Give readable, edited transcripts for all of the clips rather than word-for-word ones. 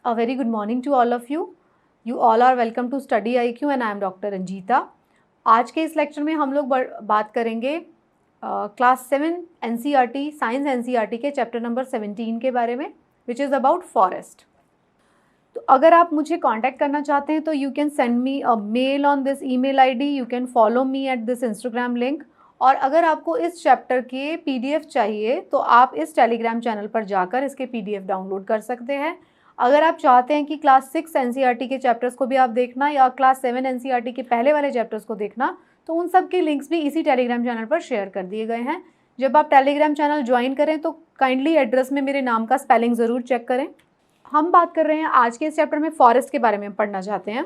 A very good morning to all of you. You all are welcome to Study IQ and I am Dr. Ranjita. आज के इस lecture में हम लोग बात करेंगे क्लास 7 NCERT साइंस NCERT के चैप्टर नंबर 17 के बारे में, विच इज़ अबाउट फॉरेस्ट. तो अगर आप मुझे कांटेक्ट करना चाहते हैं तो you can send me a mail on this email ID, you can follow me at this Instagram link. और अगर आपको इस चैप्टर के PDF चाहिए तो आप इस टेलीग्राम चैनल पर जाकर इसके PDF डाउनलोड कर सकते हैं. अगर आप चाहते हैं कि क्लास 6 NCERT के चैप्टर्स को भी आप देखना या क्लास 7 NCERT के पहले वाले चैप्टर्स को देखना, तो उन सब के लिंक्स भी इसी टेलीग्राम चैनल पर शेयर कर दिए गए हैं. जब आप टेलीग्राम चैनल ज्वाइन करें तो काइंडली एड्रेस में मेरे नाम का स्पेलिंग ज़रूर चेक करें. हम बात कर रहे हैं आज के इस चैप्टर में फॉरेस्ट के बारे में पढ़ना चाहते हैं.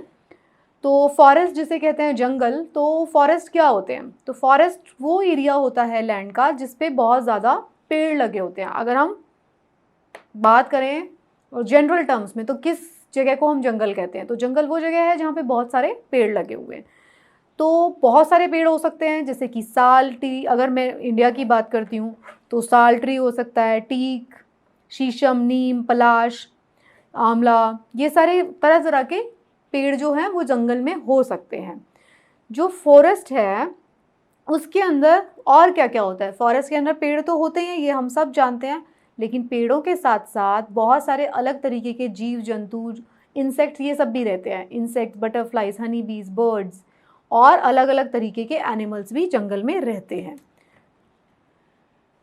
तो फॉरेस्ट जिसे कहते हैं जंगल, तो फॉरेस्ट क्या होते हैं? तो फॉरेस्ट वो एरिया होता है लैंड का जिस पे बहुत ज़्यादा पेड़ लगे होते हैं. अगर हम बात करें और जनरल टर्म्स में तो किस जगह को हम जंगल कहते हैं? तो जंगल वो जगह है जहाँ पे बहुत सारे पेड़ लगे हुए हैं. तो बहुत सारे पेड़ हो सकते हैं जैसे कि साल ट्री. अगर मैं इंडिया की बात करती हूँ तो साल ट्री हो सकता है, टीक, शीशम, नीम, पलाश, आंवला, ये सारे तरह तरह के पेड़ जो हैं वो जंगल में हो सकते हैं. जो फॉरेस्ट है उसके अंदर और क्या क्या होता है? फॉरेस्ट के अंदर पेड़ तो होते हैं, ये हम सब जानते हैं, लेकिन पेड़ों के साथ साथ बहुत सारे अलग तरीके के जीव जंतु, इंसेक्ट्स, ये सब भी रहते हैं. इंसेक्ट्स, बटरफ्लाइज, हनी बीज, बर्ड्स और अलग अलग तरीके के एनिमल्स भी जंगल में रहते हैं.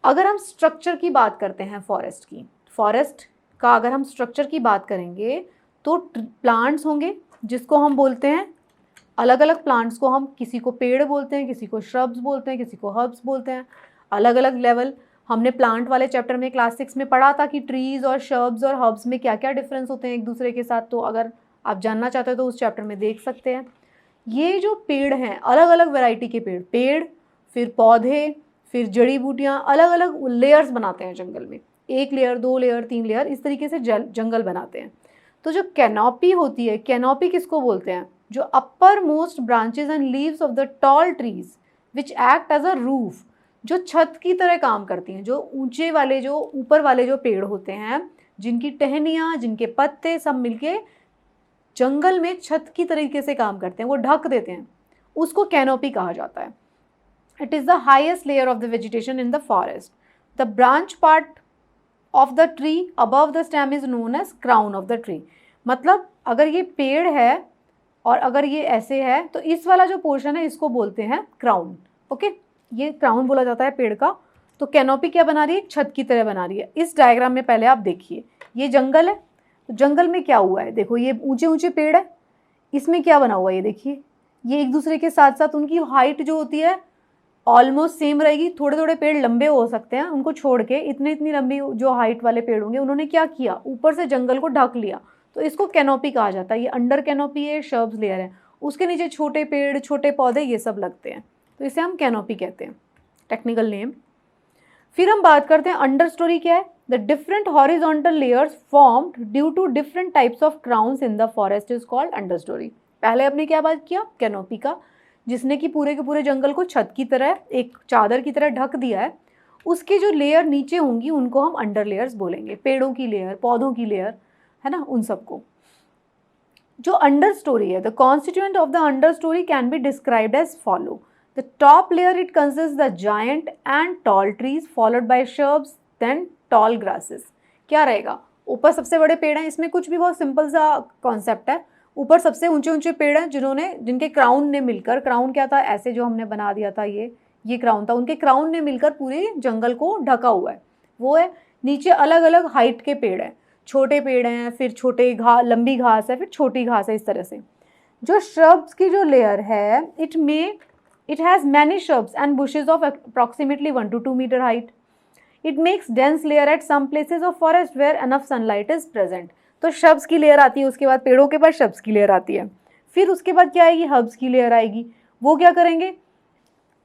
अगर हम स्ट्रक्चर की बात करते हैं फॉरेस्ट की, फॉरेस्ट का अगर हम स्ट्रक्चर की बात करेंगे तो प्लांट्स होंगे जिसको हम बोलते हैं, अलग अलग प्लांट्स को हम किसी को पेड़ बोलते हैं, किसी को श्रब्स बोलते हैं, किसी को हर्ब्स बोलते हैं. अलग अलग लेवल. हमने प्लांट वाले चैप्टर में क्लास 6 में पढ़ा था कि ट्रीज़ और श्रब्स और हर्ब्स में क्या क्या डिफरेंस होते हैं एक दूसरे के साथ. तो अगर आप जानना चाहते हो तो उस चैप्टर में देख सकते हैं. ये जो पेड़ हैं, अलग अलग वैरायटी के पेड़, फिर पौधे, फिर जड़ी बूटियाँ, अलग अलग लेयर्स बनाते हैं जंगल में. 1 लेयर, 2 लेयर, 3 लेयर, इस तरीके से जंगल बनाते हैं. तो जो कैनोपी होती है, कैनोपी किसको बोलते हैं? जो upper most branches and leaves of the tall trees which act as a roof, जो छत की तरह काम करती हैं. जो ऊंचे वाले, जो ऊपर वाले जो पेड़ होते हैं, जिनकी टहनियाँ, जिनके पत्ते सब मिलके जंगल में छत की तरीके से काम करते हैं, वो ढक देते हैं, उसको कैनोपी कहा जाता है. It is the highest layer of the vegetation in the forest. The branch part of the tree above the stem is known as crown of the tree. मतलब अगर ये पेड़ है और अगर ये ऐसे है तो इस वाला जो पोर्शन है इसको बोलते हैं क्राउन. ओके, ये क्राउन बोला जाता है पेड़ का. तो कैनोपी क्या बना रही है? छत की तरह बना रही है. इस डायग्राम में पहले आप देखिए, ये जंगल है. तो जंगल में क्या हुआ है? देखो, ये ऊंचे ऊंचे पेड़ है, इसमें क्या बना हुआ है? ये देखिए, ये एक दूसरे के साथ साथ उनकी हाइट जो होती है ऑलमोस्ट सेम रहेगी. थोड़े थोड़े पेड़ लंबे हो सकते हैं, उनको छोड़ के इतनी लंबी जो हाइट वाले पेड़ होंगे उन्होंने क्या किया? ऊपर से जंगल को ढक लिया. तो इसको कैनोपी कहा जाता है. ये अंडर कैनोपी है, शर्ब्स लेयर है, उसके नीचे छोटे पेड़, छोटे पौधे, ये सब लगते हैं. तो इसे हम कैनोपी कहते हैं, टेक्निकल नेम. फिर हम बात करते हैं अंडर स्टोरी क्या है. The different horizontal layers formed due to different types of crowns in the forest is called understorey. पहले आपने क्या बात किया? कैनोपी का, जिसने कि पूरे के पूरे जंगल को छत की तरह, एक चादर की तरह ढक दिया है. उसकी जो लेयर नीचे होंगी उनको हम अंडर लेयर्स बोलेंगे. पेड़ों की लेयर, पौधों की लेयर, है ना, उन सबको. जो अंडर स्टोरी है, the constituent of the understorey can be described as follow. The top layer it consist the giant and tall trees followed by shrubs then tall grasses. क्या रहेगा? ऊपर सबसे बड़े पेड़ हैं. इसमें कुछ भी बहुत सिंपल सा कॉन्सेप्ट है. ऊपर सबसे ऊंचे ऊंचे पेड़ हैं जिनके क्राउन ने मिलकर, क्राउन क्या था? ऐसे जो हमने बना दिया था, ये क्राउन था. उनके क्राउन ने मिलकर पूरे जंगल को ढका हुआ है, वो है. नीचे अलग अलग हाइट के पेड़ हैं, छोटे पेड़ हैं, फिर छोटे लंबी घास है, फिर छोटी घास है, इस तरह से. जो श्रब्स की जो लेयर है, it has many shrubs and bushes of approximately 1 to 2 metre height. It makes dense layer at some places of forest where enough sunlight is present. तो श्रब्स की लेयर आती है, उसके बाद पेड़ों के बाद श्रब्स की लेयर आती है. फिर उसके बाद क्या आएगी? हर्ब्स की लेयर आएगी. वो क्या करेंगे?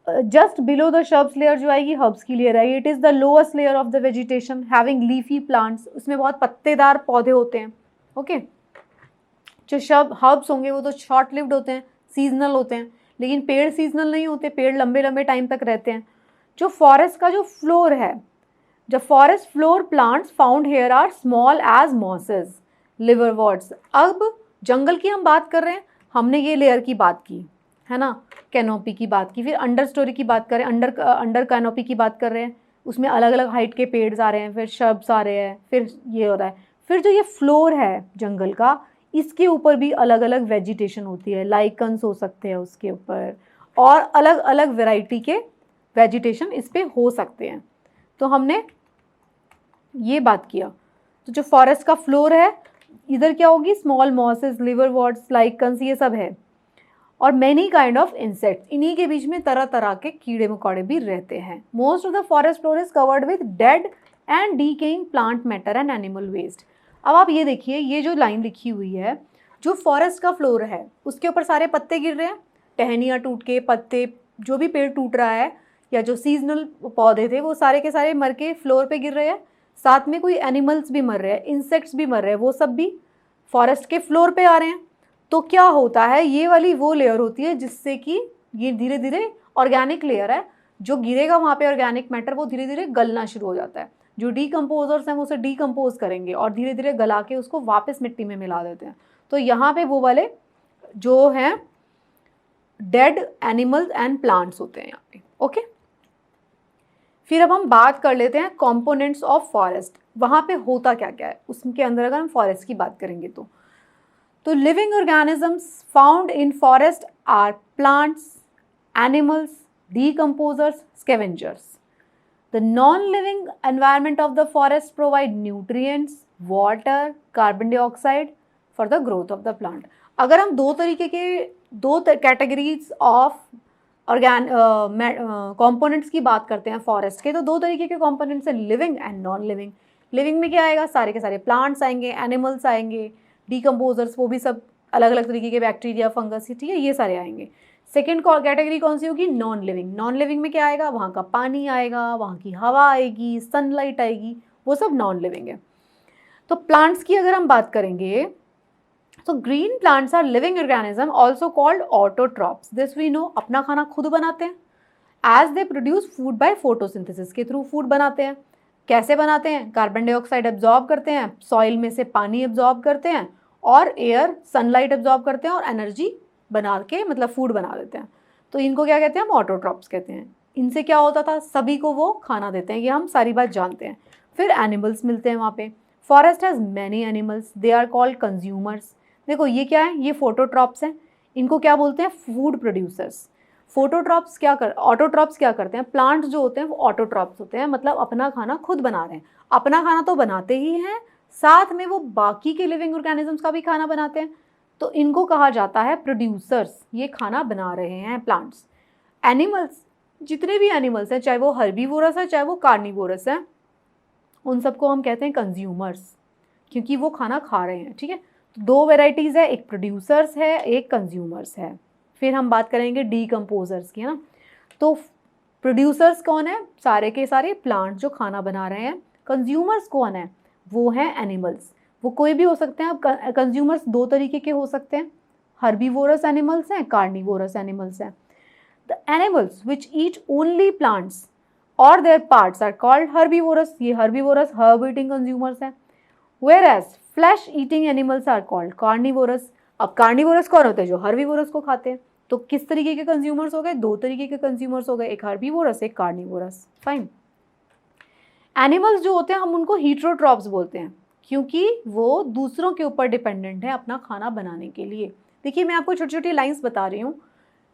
Just below the shrubs layer जो आएगी, हर्ब्स की लेयर आएगी. It is the lowest layer of the vegetation having leafy plants. उसमें बहुत पत्तेदार पौधे होते हैं. ओके, जो हर्ब्स होंगे वो तो शॉर्ट लिव्ड होते हैं, सीजनल होते हैं, लेकिन पेड़ सीजनल नहीं होते, पेड़ लंबे लंबे टाइम तक रहते हैं. जो फॉरेस्ट का जो फ्लोर है, the forest floor plants found here are small as mosses. Liverworts. अब जंगल की हम बात कर रहे हैं, हमने ये लेयर की बात की है ना, कैनोपी की बात की, फिर अंडर स्टोरी की बात करें, अंडर कैनोपी की बात कर रहे हैं, उसमें अलग अलग हाइट के पेड्स आ रहे हैं, फिर शब्स आ रहे हैं, फिर ये हो रहा है। फिर जो ये फ्लोर है जंगल का, इसके ऊपर भी अलग अलग वेजिटेशन होती है, लाइकन्स हो सकते हैं उसके ऊपर, और अलग अलग वैरायटी के वेजिटेशन इस पे हो सकते हैं। तो हमने ये बात किया। तो जो फॉरेस्ट का फ्लोर है, इधर क्या होगी, स्मॉल मॉसेस, लिवरवॉर्ड्स, लाइकन्स, ये सब है, और मैनी काइंड ऑफ इंसेक्ट्स, इन्हीं के बीच में तरह तरह के कीड़े मकोड़े भी रहते हैं। Most of the forest floor is covered with dead and decaying plant matter and animal waste. अब आप ये देखिए, ये जो लाइन लिखी हुई है, जो फॉरेस्ट का फ्लोर है उसके ऊपर सारे पत्ते गिर रहे हैं, टहनियाँ टूट के, पत्ते, जो भी पेड़ टूट रहा है, या जो सीजनल पौधे थे वो सारे के सारे मर के फ्लोर पे गिर रहे हैं। साथ में कोई एनिमल्स भी मर रहे हैं, इंसेक्ट्स भी मर रहे हैं, वो सब भी फॉरेस्ट के फ्लोर पे आ रहे हैं। तो क्या होता है, ये वाली वो लेयर होती है जिससे कि ये धीरे धीरे ऑर्गेनिक लेयर है, जो गिरेगा वहाँ पे ऑर्गेनिक मैटर वो धीरे धीरे गलना शुरू हो जाता है। जो डीकम्पोजर्स हैं वो उसे डीकम्पोज करेंगे और धीरे धीरे गला के उसको वापस मिट्टी में मिला देते हैं। तो यहाँ पे वो वाले जो हैं डेड एनिमल्स एंड प्लांट्स होते हैं यहाँ पे। ओके, फिर अब हम बात कर लेते हैं कंपोनेंट्स ऑफ फॉरेस्ट। वहाँ पे होता क्या क्या है उसके अंदर, अगर हम फॉरेस्ट की बात करेंगे तो living organisms found in forest are plants, animals, decomposers, scavengers. The non living environment of the forest provide nutrients, water, carbon dioxide for the growth of the plant. अगर हम दो कैटेगरीज ऑफ कंपोनेंट्स की बात करते हैं forest के, तो दो तरीके के कंपोनेंट्स हैं, living and non living. Living में क्या आएगा, सारे के सारे प्लांट्स आएंगे, एनिमल्स आएंगे, डीकम्पोजर्स वो भी सब अलग अलग तरीके के बैक्टीरिया, फंगस, ठीक है, ये सारे आएंगे। सेकेंड कैटेगरी कौन सी होगी, नॉन लिविंग। नॉन लिविंग में क्या आएगा, वहाँ का पानी आएगा, वहाँ की हवा आएगी, सनलाइट आएगी, वो सब नॉन लिविंग है। तो प्लांट्स की अगर हम बात करेंगे तो green plants are living organism also called autotrophs. This we know, अपना खाना खुद बनाते हैं, as they produce food by photosynthesis, के थ्रू फूड बनाते हैं। कैसे बनाते हैं, कार्बन डाइऑक्साइड एब्जॉर्ब करते हैं, सॉइल में से पानी एब्जॉर्ब करते हैं, और एयर, सनलाइट एब्जॉर्ब करते हैं, और एनर्जी बना के मतलब फूड बना देते हैं। तो इनको क्या कहते हैं, हम ऑटोट्रॉप्स कहते हैं। इनसे क्या होता था, सभी को वो खाना देते हैं, ये हम सारी बात जानते हैं। फिर एनिमल्स मिलते हैं वहाँ पे। Forest has many animals, they are called consumers. देखो ये क्या है, ये फोटोट्रॉप्स हैं, इनको क्या बोलते हैं, फूड प्रोड्यूसर्स। ऑटोट्रॉप्स क्या करते हैं, प्लांट्स जो होते हैं वो ऑटोट्रॉप्स होते हैं, मतलब अपना खाना खुद बना रहे हैं। अपना खाना तो बनाते ही हैं, साथ में वो बाकी के लिविंग ऑर्गेनिजम्स का भी खाना बनाते हैं, तो इनको कहा जाता है प्रोड्यूसर्स, ये खाना बना रहे हैं प्लांट्स। एनिमल्स, जितने भी एनिमल्स हैं, चाहे वो हर्बीवोरस है चाहे वो कार्निवोरस है, उन सबको हम कहते हैं कंज्यूमर्स, क्योंकि वो खाना खा रहे हैं, ठीक है। तो दो वेराइटीज़ है, एक प्रोड्यूसर्स है, एक कंज्यूमर्स है। फिर हम बात करेंगे डीकम्पोजर्स की, है ना। तो प्रोड्यूसर्स कौन है, सारे के सारे प्लांट जो खाना बना रहे हैं। कंज्यूमर्स कौन है, वो हैं एनिमल्स, वो कोई भी हो सकते हैं। अब कंज्यूमर्स दो तरीके के हो सकते हैं, हर्बीवोरस एनिमल्स हैं, कार्निवोरस एनिमल्स हैं। The animals which eat only plants और their parts are called herbivorous, ये हर्बीवोरस हर्ब ईटिंग कंज्यूमर्स हैं। Whereas flesh eating animals are called carnivorous। अब कार्निवोरस कौन होते हैं, जो हर्बीवोरस को खाते हैं। तो किस तरीके के कंज्यूमर्स हो गए, दो तरीके के कंज्यूमर्स हो गए, एक हर्बीवोरस एक कार्निवोरस। फाइन। एनिमल्स जो होते हैं हम उनको हीट्रोट्रॉप्स बोलते हैं, क्योंकि वो दूसरों के ऊपर डिपेंडेंट है अपना खाना बनाने के लिए। देखिए मैं आपको छोटी छोटी लाइंस बता रही हूँ,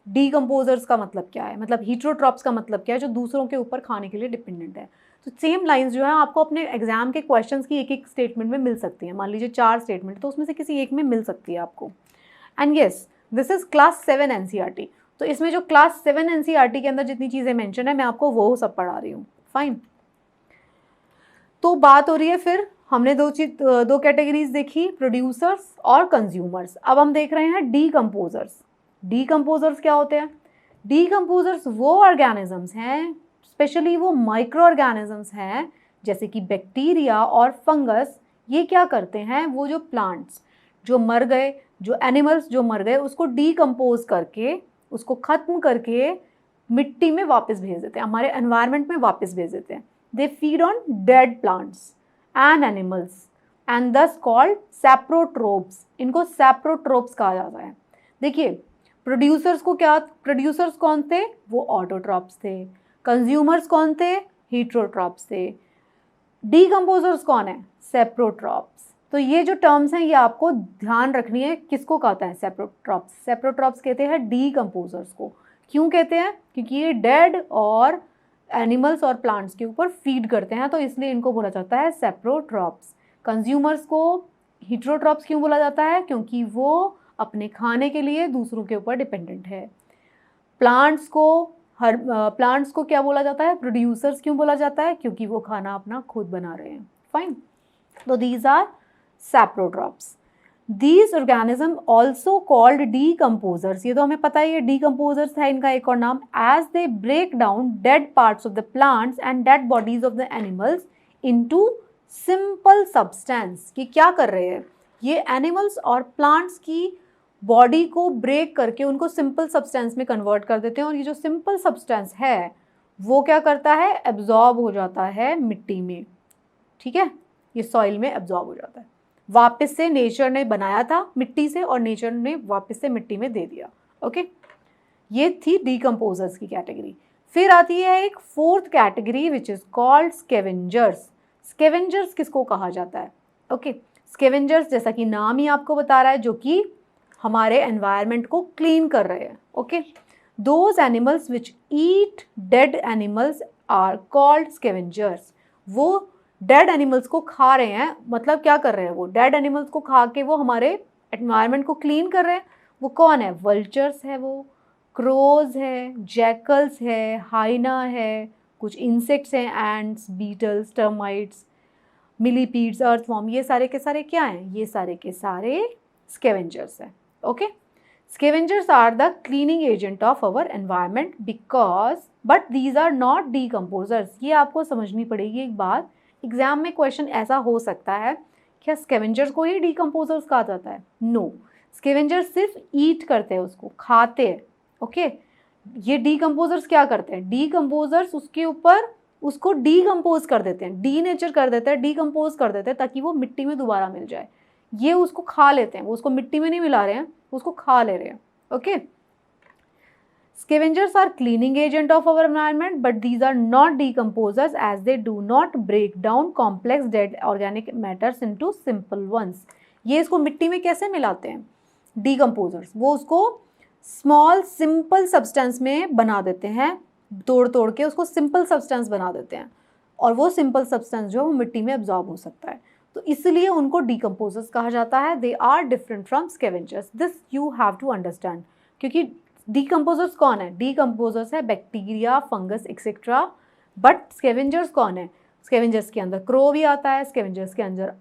डीकम्पोजर्स का मतलब क्या है, मतलब हीट्रोट्रॉप्स का मतलब क्या है, जो दूसरों के ऊपर खाने के लिए डिपेंडेंट है। तो सेम लाइंस जो है आपको अपने एग्जाम के क्वेश्चंस की एक एक स्टेटमेंट में मिल सकती है। मान लीजिए 4 स्टेटमेंट, तो उसमें से किसी एक में मिल सकती है आपको। And yes, this is class 7 NCERT. तो इसमें जो क्लास 7 एनसीईआरटी के अंदर जितनी चीज़ें मेंशन है, मैं आपको वो सब पढ़ा रही हूँ। फाइन। तो बात हो रही है, फिर हमने दो कैटेगरीज देखी, प्रोड्यूसर्स और कंज्यूमर्स। अब हम देख रहे हैं डीकम्पोजर्स। डीकम्पोजर्स क्या होते हैं, डीकम्पोजर्स वो ऑर्गेनिजम्स हैं, स्पेशली वो माइक्रो ऑर्गेनिजम्स हैं, जैसे कि बैक्टीरिया और फंगस। ये क्या करते हैं, वो जो प्लांट्स जो मर गए, जो एनिमल्स जो मर गए, उसको डीकम्पोज करके, उसको ख़त्म करके मिट्टी में वापस भेज देते हैं, हमारे एनवायरनमेंट में वापस भेज देते हैं। They feed on dead plants and animals. And दस कॉल्ड सैप्रोट्रोप्स। इनको सैप्रोट्रोप्स कहा जाता है। देखिए प्रोड्यूसर्स कौन थे? वो ऑटोट्रॉप्स थे। कंज्यूमर्स कौन थे? हीट्रोट्रॉप्स थे। डीकम्पोजर्स कौन है? सेप्रोट्रॉप्स। तो ये जो टर्म्स हैं ये आपको ध्यान रखनी है, किसको कहता है? सेप्रोट्रॉप्स। सेप्रोट्रॉप्स कहते हैं डीकम्पोजर्स को। क्यों कहते हैं? क्योंकि ये डेड और एनिमल्स और प्लांट्स के ऊपर फीड करते हैं, तो इसलिए इनको बोला जाता है सेप्रोट्रॉप्स। कंज्यूमर्स को हीट्रोट्रॉप्स क्यों बोला जाता है? क्योंकि वो अपने खाने के लिए दूसरों के ऊपर डिपेंडेंट है। प्लांट्स को क्या बोला जाता है? प्रोड्यूसर्स क्यों बोला जाता है? क्योंकि वो खाना अपना खुद बना रहे हैं। फाइन। तो these are saprotrophs. These organism also called decomposers, ये तो हमें पता ही है, decomposers है इनका एक और नाम। as they break down dead parts of the plants and dead bodies of the animals into simple substance, कि क्या कर रहे हैं ये एनिमल्स और प्लांट्स की बॉडी को ब्रेक करके उनको सिंपल सब्सटेंस में कन्वर्ट कर देते हैं, और ये जो सिंपल सब्सटेंस है वो क्या करता है? एब्जॉर्ब हो जाता है मिट्टी में। ठीक है, ये सॉइल में एब्जॉर्ब हो जाता है, वापस से नेचर ने बनाया था मिट्टी से और नेचर ने वापस से मिट्टी में दे दिया। ओके, ये थी डीकम्पोजर्स की कैटेगरी। फिर आती है एक fourth category which is called scavengers. Scavengers किसको कहा जाता है? ओके, स्कैवेंजर्स जैसा कि नाम ही आपको बता रहा है, जो कि हमारे एनवायरनमेंट को क्लीन कर रहे हैं। Okay, those animals which eat dead animals are called scavengers. वो डेड एनिमल्स को खा रहे हैं, मतलब क्या कर रहे हैं? वो डेड एनिमल्स को खा के वो हमारे एनवायरनमेंट को क्लीन कर रहे हैं। वो कौन है? वल्चर्स है, वो क्रोज है, जैकल्स है, हाइना है, कुछ इंसेक्ट्स हैं, ants, beetles, termites, millipedes, earthworm, ये सारे के सारे क्या हैं? ये सारे के सारे स्कैवेंजर्स हैं। Okay, scavengers are the cleaning agent of our environment because, but these are not decomposers. ये आपको समझनी पड़ेगी एक बात, एग्जाम में क्वेश्चन ऐसा हो सकता है, क्या स्कैवेंजर्स को ही डीकम्पोजर्स कहा जाता है? नो, स्कैवेंजर्स सिर्फ ईट करते हैं, उसको खाते हैं। ओके, ये डीकम्पोजर्स क्या करते हैं? डीकम्पोजर्स उसके ऊपर उसको डीकम्पोज कर देते हैं, डी नेचर कर देते हैं, डीकम्पोज कर देते हैं ताकि वो मिट्टी में दोबारा मिल जाए। ये उसको खा लेते हैं, वो उसको मिट्टी में नहीं मिला रहे हैं, उसको खा ले रहे हैं। Okay, Scavengers are cleaning agent of our environment, but these are not decomposers as they do not break down complex dead organic matters into simple ones. ये इसको मिट्टी में कैसे मिलाते हैं? Decomposers, वो उसको small simple substance में बना देते हैं, तोड़ के उसको simple substance बना देते हैं, और वो simple substance जो मिट्टी में absorb हो सकता है, तो इसलिए उनको decomposers कहा जाता है। They are different from scavengers. This you have to understand, क्योंकि डीकम्पोजर्स कौन है? डीकम्पोजर्स है bacteria, fungus etcetera. But scavengers कौन है? स्कैवेंजर्स के अंदर क्रो भी आता है, स्कैवेंजर्स के अंदर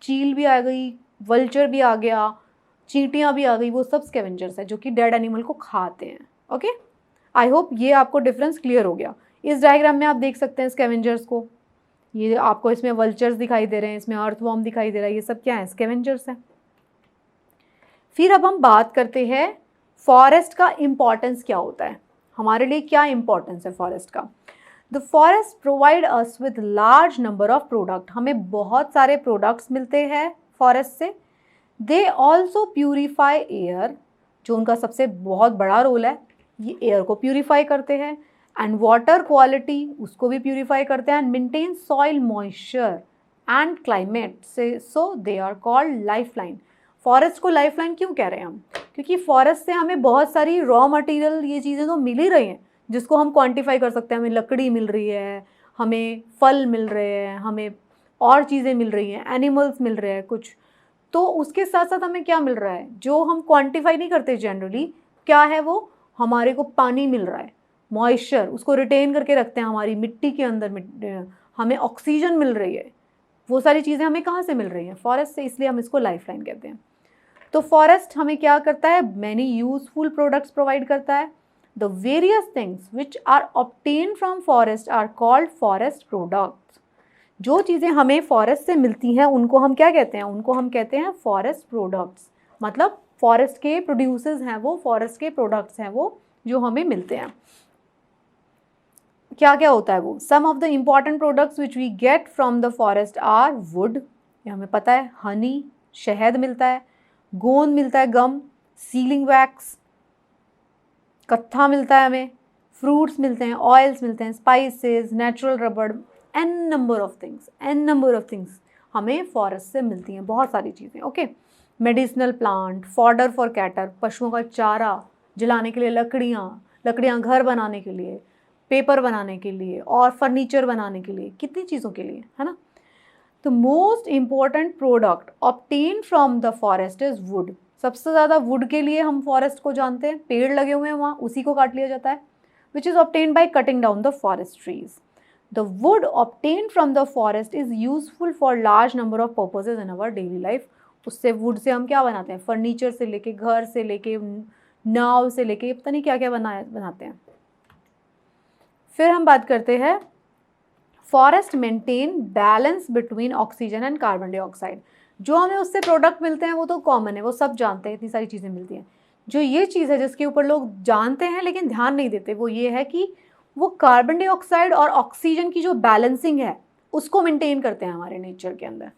चील भी आ गई, वल्चर भी आ गया, चींटियाँ भी आ गई, वो सब स्कैवेंजर्स है जो कि डेड एनिमल को खाते हैं। ओके, आई होप ये आपको डिफरेंस क्लियर हो गया। इस डायग्राम में आप देख सकते हैं स्कैवेंजर्स को, ये आपको इसमें वल्चर्स दिखाई दे रहे हैं, इसमें अर्थवॉर्म दिखाई दे रहा है, ये सब क्या है? स्कैवेंजर्स हैं। फिर अब हम बात करते हैं फॉरेस्ट का इम्पॉर्टेंस क्या होता है, हमारे लिए क्या इम्पॉर्टेंस है फॉरेस्ट का। The forest provide us with large number of product, हमें बहुत सारे प्रोडक्ट्स मिलते हैं फॉरेस्ट से। दे ऑल्सो प्यूरिफाई एयर, जो उनका सबसे बहुत बड़ा रोल है, ये एयर को प्यूरिफाई करते हैं, एंड वाटर क्वालिटी उसको भी प्यूरिफाई करते हैं, and maintain soil moisture and climate से, so they are called life line. Forest को लाइफ लाइन क्यों कह रहे हैं हम? क्योंकि फॉरेस्ट से हमें बहुत सारी रॉ मटेरियल, ये चीज़ें तो मिल ही रही हैं जिसको हम क्वांटिफाई कर सकते हैं। हमें लकड़ी मिल रही है, हमें फल मिल रहे हैं, हमें और चीज़ें मिल रही हैं, एनिमल्स मिल रहे हैं कुछ, तो उसके साथ साथ हमें क्या मिल रहा है जो हम क्वांटिफाई नहीं करते जनरली, क्या है वो? हमारे को पानी मिल रहा है, मॉइस्चर उसको रिटेन करके रखते हैं हमारी मिट्टी के अंदर, हमें ऑक्सीजन मिल रही है, वो सारी चीज़ें हमें कहाँ से मिल रही हैं? फॉरेस्ट से, इसलिए हम इसको लाइफ लाइन कहते हैं। तो फॉरेस्ट हमें क्या करता है? मैनी यूजफुल प्रोडक्ट्स प्रोवाइड करता है। The various things which are obtain from forest are called forest products. जो चीज़ें हमें फॉरेस्ट से मिलती हैं उनको हम क्या कहते हैं? उनको हम कहते हैं फॉरेस्ट प्रोडक्ट्स। मतलब फॉरेस्ट के प्रोड्यूसर्स हैं वो, फॉरेस्ट के प्रोडक्ट्स हैं वो जो हमें मिलते हैं। क्या क्या होता है वो? Some of the important products which we get from the forest are wood, ये हमें पता है, हनी शहद मिलता है, गोंद मिलता है गम, सीलिंग वैक्स, कत्था मिलता है हमें, फ्रूट्स मिलते हैं, ऑयल्स मिलते हैं, spices, natural rubber, an number of things हमें फॉरेस्ट से मिलती हैं, बहुत सारी चीज़ें। Okay, medicinal plant, fodder for cattle, पशुओं का चारा, जलाने के लिए लकड़ियाँ घर बनाने के लिए, पेपर बनाने के लिए और फर्नीचर बनाने के लिए, कितनी चीज़ों के लिए, है ना। The most important product obtain from the forest is would. सबसे ज़्यादा वुड के लिए हम फॉरेस्ट को जानते हैं, पेड़ लगे हुए हैं वहाँ, उसी को काट लिया जाता है, which is obtain by cutting down the forest trees. The wood obtain from the forest is useful for large number of purposes in our daily life. उससे वुड से हम क्या बनाते हैं, फर्नीचर से लेके, घर से लेके, नाव से लेके, पता नहीं क्या क्या बनाते हैं। फिर हम बात करते हैं forest maintain balance between oxygen and carbon dioxide. जो हमें उससे प्रोडक्ट मिलते हैं वो तो कॉमन है, वो सब जानते हैं, इतनी सारी चीज़ें मिलती हैं। जो ये चीज़ है जिसके ऊपर लोग जानते हैं लेकिन ध्यान नहीं देते, वो ये है कि वो कार्बन डाइऑक्साइड और ऑक्सीजन की जो बैलेंसिंग है उसको मेंटेन करते हैं हमारे नेचर के अंदर।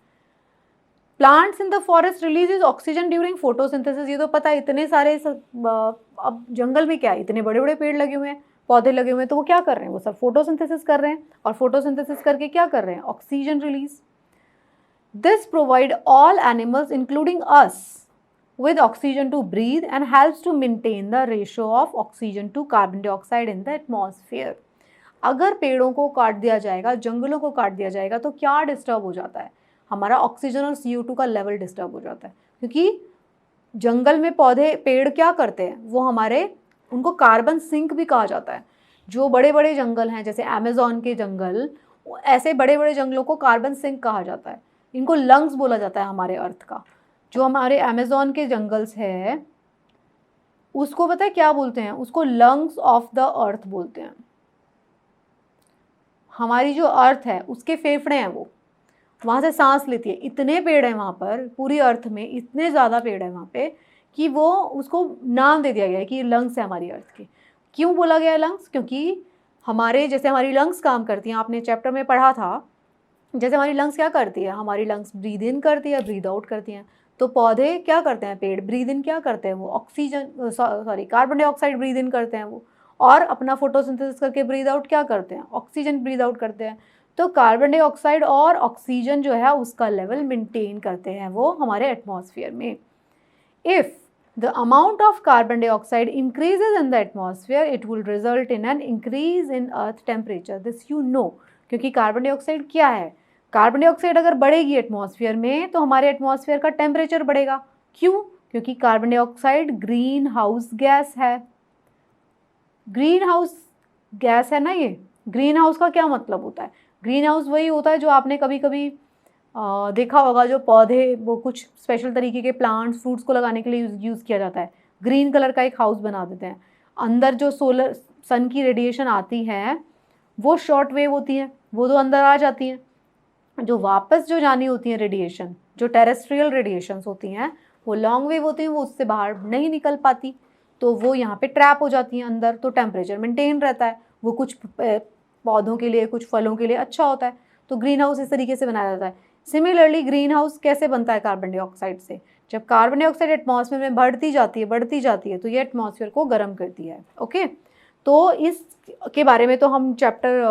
Plants in the forest releases oxygen during photosynthesis. ये तो पता है, इतने सारे अब जंगल में क्या है, इतने बड़े बड़े पेड़ लगे हुए हैं, पौधे लगे हुए हैं, तो वो क्या कर रहे हैं, वो सब फोटोसिंथेसिस कर रहे हैं, और फोटोसिंथेसिस करके क्या कर रहे हैं, oxygen release. This provide all animals including us with oxygen to breathe and helps to maintain the ratio of oxygen to carbon dioxide in the atmosphere। अगर पेड़ों को काट दिया जाएगा, जंगलों को काट दिया जाएगा, तो क्या डिस्टर्ब हो जाता है, हमारा ऑक्सीजन और CO2 का लेवल डिस्टर्ब हो जाता है, क्योंकि जंगल में पौधे पेड़ क्या करते हैं, वो हमारे, उनको कार्बन सिंक भी कहा जाता है। जो बड़े बड़े जंगल हैं जैसे अमेज़न के जंगल, ऐसे बड़े बड़े जंगलों को कार्बन सिंक कहा जाता है, इनको लंग्स बोला जाता है हमारे अर्थ का। जो हमारे अमेज़न के जंगल्स है उसको पता है क्या बोलते हैं, उसको लंग्स ऑफ द अर्थ बोलते हैं। हमारी जो अर्थ है उसके फेफड़े हैं, वो वहाँ से सांस लेती है। इतने पेड़ हैं वहाँ पर, पूरी अर्थ में इतने ज़्यादा पेड़ हैं वहाँ पे कि वो उसको नाम दे दिया गया है कि लंग्स है हमारी अर्थ के। क्यों बोला गया है लंग्स, क्योंकि हमारे, जैसे हमारी लंग्स काम करती हैं, आपने चैप्टर में पढ़ा था, जैसे हमारी लंग्स क्या करती है, हमारी लंग्स ब्रीद इन करती है, ब्रीद आउट करती हैं। तो पौधे क्या करते हैं, पेड़ ब्रीद इन क्या करते हैं, वो oxygen carbon dioxide breathe in करते हैं वो, और अपना फोटोसिंथेसिस करके ब्रीद आउट क्या करते हैं, ऑक्सीजन ब्रीद आउट करते हैं। तो कार्बन डाइऑक्साइड और ऑक्सीजन जो है उसका लेवल मेंटेन करते हैं वो हमारे एटमॉस्फेयर में। If the amount of carbon dioxide increases in the atmosphere, it will result in an increase in earth temperature। this you know, क्योंकि कार्बन डाइऑक्साइड क्या है, कार्बन डाइऑक्साइड अगर बढ़ेगी एटमॉस्फेयर में तो हमारे एटमॉस्फेयर का टेम्परेचर बढ़ेगा। क्यों, क्योंकि carbon dioxide green house gas है। ग्रीन हाउस गैस है ना ये। ग्रीन हाउस का क्या मतलब होता है, ग्रीन हाउस वही होता है जो आपने कभी कभी देखा होगा, जो पौधे, वो कुछ स्पेशल तरीके के प्लांट्स, फ्रूट्स को लगाने के लिए यूज़ किया जाता है। ग्रीन कलर का एक हाउस बना देते हैं, अंदर जो सोलर सन की रेडिएशन आती है वो शॉर्ट वेव होती है, वो तो अंदर आ जाती हैं, जो वापस जो जानी होती हैं रेडिएशन, जो टेरेस्ट्रियल रेडिएशंस होती हैं वो लॉन्ग वेव होती हैं, वो उससे बाहर नहीं निकल पाती, तो वो यहाँ पे ट्रैप हो जाती हैं अंदर, तो टेम्परेचर मेंटेन रहता है। वो कुछ पौधों के लिए, कुछ फलों के लिए अच्छा होता है। तो ग्रीन हाउस इस तरीके से बनाया जाता है। सिमिलरली ग्रीन हाउस कैसे बनता है, कार्बन डाइऑक्साइड से। जब कार्बन डाइऑक्साइड एटमॉस्फेयर में बढ़ती जाती है तो ये एटमॉस्फेयर को गर्म करती है। ओके, तो इसके बारे में तो हम चैप्टर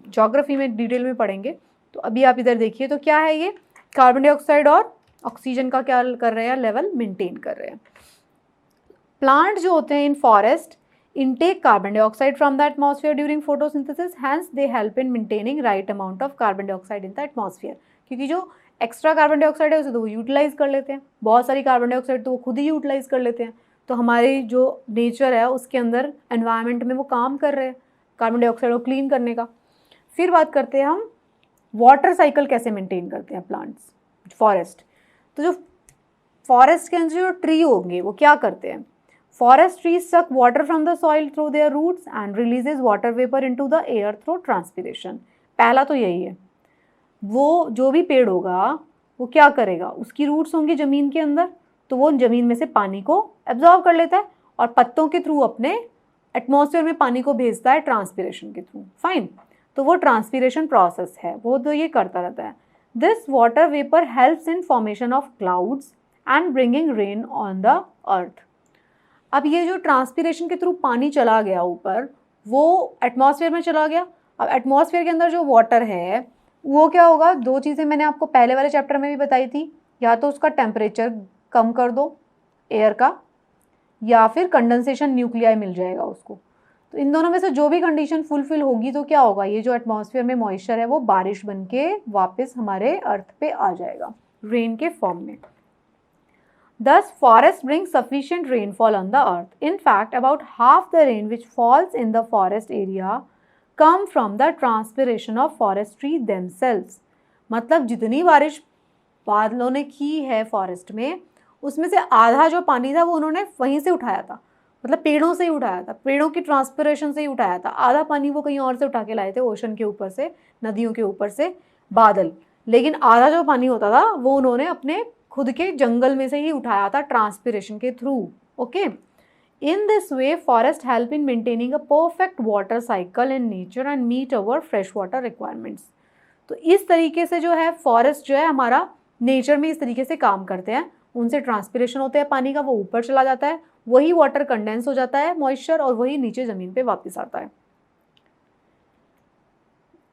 ज्योग्राफी में डिटेल में पढ़ेंगे। तो अभी आप इधर देखिए, तो क्या है ये, कार्बन डाइऑक्साइड और ऑक्सीजन का क्या कर रहे हैं, लेवल मेंटेन कर रहे हैं। प्लांट जो होते हैं इन forest intake carbon dioxide from the atmosphere during photosynthesis, hence they help in maintaining right amount of carbon dioxide in the atmosphere। क्योंकि जो एक्स्ट्रा कार्बन डाइऑक्साइड है उसे तो वो यूटिलाइज कर लेते हैं, बहुत सारी कार्बन डाइऑक्साइड तो वो खुद ही यूटिलाइज कर लेते हैं। तो हमारी जो नेचर है उसके अंदर, एनवायरनमेंट में वो काम कर रहे हैं कार्बन डाइऑक्साइड को क्लीन करने का। फिर बात करते हैं हम वाटर साइकिल कैसे मेंटेन करते हैं प्लांट्स, फॉरेस्ट। तो जो फॉरेस्ट के अंदर जो ट्री होंगे वो क्या करते हैं, forest trees suck water from the soil through their roots and releases water vapor into the air through transpiration। पहला तो यही है, वो जो भी पेड़ होगा वो क्या करेगा, उसकी रूट्स होंगी ज़मीन के अंदर, तो वो ज़मीन में से पानी को एब्जॉर्ब कर लेता है और पत्तों के थ्रू अपने एटमॉस्फेयर में पानी को भेजता है ट्रांसपिरेशन के थ्रू। फाइन, तो वो ट्रांसपिरेशन प्रोसेस है, वो तो ये करता रहता है। This water vapour helps in formation of clouds and bringing rain on the earth. अब ये जो ट्रांसपिरेशन के थ्रू पानी चला गया ऊपर, वो एटमॉस्फेयर में चला गया। अब एटमॉस्फेयर के अंदर जो वाटर है वो क्या होगा, दो चीज़ें मैंने आपको पहले वाले चैप्टर में भी बताई थी, या तो उसका टेम्परेचर कम कर दो एयर का, या फिर कंडेंसेशन न्यूक्लियाई मिल जाएगा उसको। तो इन दोनों में से जो भी कंडीशन फुलफिल होगी तो क्या होगा, ये जो एटमॉस्फेयर में मॉइस्चर है वो बारिश बन के वापस हमारे अर्थ पे आ जाएगा रेन के फॉर्म में। Thus, forests bring sufficient rainfall on the earth. In fact, about half the rain which falls in the forest area come from the transpiration of forestry themselves. मतलब जितनी बारिश बादलों ने की है फॉरेस्ट में, उसमें से आधा जो पानी था वो उन्होंने वहीं से उठाया था, मतलब पेड़ों से ही उठाया था, पेड़ों की ट्रांसपिरेशन से ही उठाया था। आधा पानी वो कहीं और से उठा के लाए थे, ओशन के ऊपर से, नदियों के ऊपर से, बादल। लेकिन आधा जो पानी होता था वो उन्होंने अपने खुद के जंगल में से ही उठाया था ट्रांसपिरेशन के थ्रू। Okay, in this way forest help in maintaining a perfect water cycle in nature and meet our fresh water requirements. तो इस तरीके से जो है फॉरेस्ट जो है हमारा नेचर में इस तरीके से काम करते हैं, उनसे ट्रांसपिरेशन होता है पानी का, वो ऊपर चला जाता है, वही वाटर कंडेंस हो जाता है मॉइस्चर, और वही नीचे ज़मीन पे वापस आता है।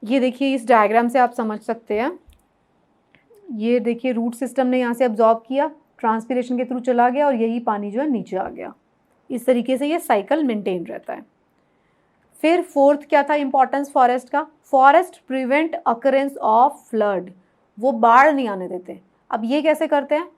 ये देखिए इस डायग्राम से आप समझ सकते हैं, ये देखिए रूट सिस्टम ने यहाँ से अब्जॉर्ब किया, ट्रांसपिरेशन के थ्रू चला गया और यही पानी जो है नीचे आ गया। इस तरीके से ये साइकिल मेंटेन रहता है। फिर फोर्थ क्या था इंपॉर्टेंस फॉरेस्ट का, forest prevent occurrence of flood, वो बाढ़ नहीं आने देते। अब ये कैसे करते हैं,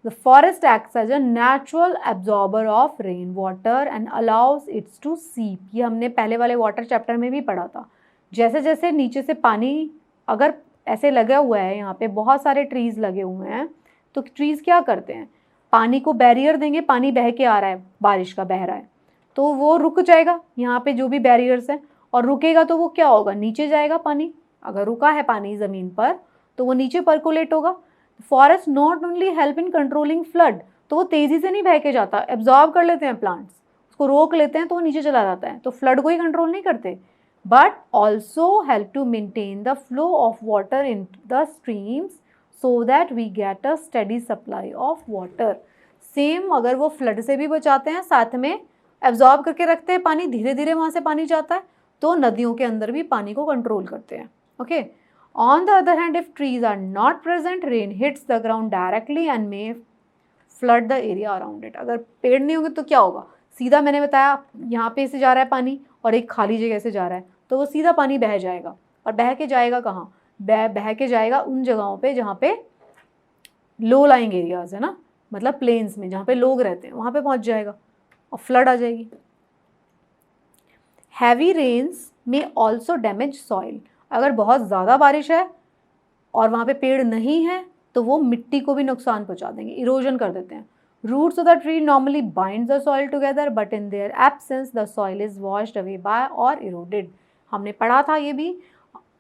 the forest acts as a natural absorber of rain water and allows its to seep. ये हमने पहले वाले वाटर चैप्टर में भी पढ़ा था। जैसे जैसे नीचे से पानी अगर ऐसे लगा हुआ है, यहाँ पे बहुत सारे ट्रीज़ लगे हुए हैं, तो ट्रीज़ क्या करते हैं, पानी को बैरियर देंगे, पानी बह के आ रहा है, बारिश का बह रहा है, तो वो रुक जाएगा यहाँ पे जो भी बैरियर्स हैं, और रुकेगा तो वो क्या होगा, नीचे जाएगा पानी। अगर रुका है पानी ज़मीन पर तो वो नीचे पर्कुलेट होगा। Forest not only help in controlling flood, तो वो तेज़ी से नहीं बह के जाता, एब्जॉर्ब कर लेते हैं प्लांट्स, उसको रोक लेते हैं तो वो नीचे चला जाता है, तो फ्लड को ही कंट्रोल नहीं करते, but also help to maintain the flow of water in the streams so that we get a steady supply of water. Same अगर वो फ्लड से भी बचाते हैं, साथ में एब्जॉर्ब करके रखते हैं पानी, धीरे धीरे वहाँ से पानी जाता है, तो नदियों के अंदर भी पानी को कंट्रोल करते हैं। Okay, on the other hand if trees are not present rain hits the ground directly and may flood the area around it. अगर पेड़ नहीं होंगे तो क्या होगा, सीधा मैंने बताया यहाँ पे से जा रहा है पानी और एक खाली जगह से जा रहा है, तो वो सीधा पानी बह जाएगा, और बह के जाएगा कहाँ, बह के जाएगा उन जगहों पे जहाँ पे लो लाइंग एरियाज है ना, मतलब प्लेन्स में जहाँ पे लोग रहते हैं, वहाँ पे पहुँच जाएगा और फ्लड आ जाएगी। हैवी रेन्स में ऑल्सो डैमेज सॉइल, अगर बहुत ज़्यादा बारिश है और वहाँ पे पेड़ नहीं है तो वो मिट्टी को भी नुकसान पहुँचा देंगे, इरोजन कर देते हैं। Roots of the tree normally bind the soil together, but in their absence the soil is washed away by or eroded. हमने पढ़ा था ये भी,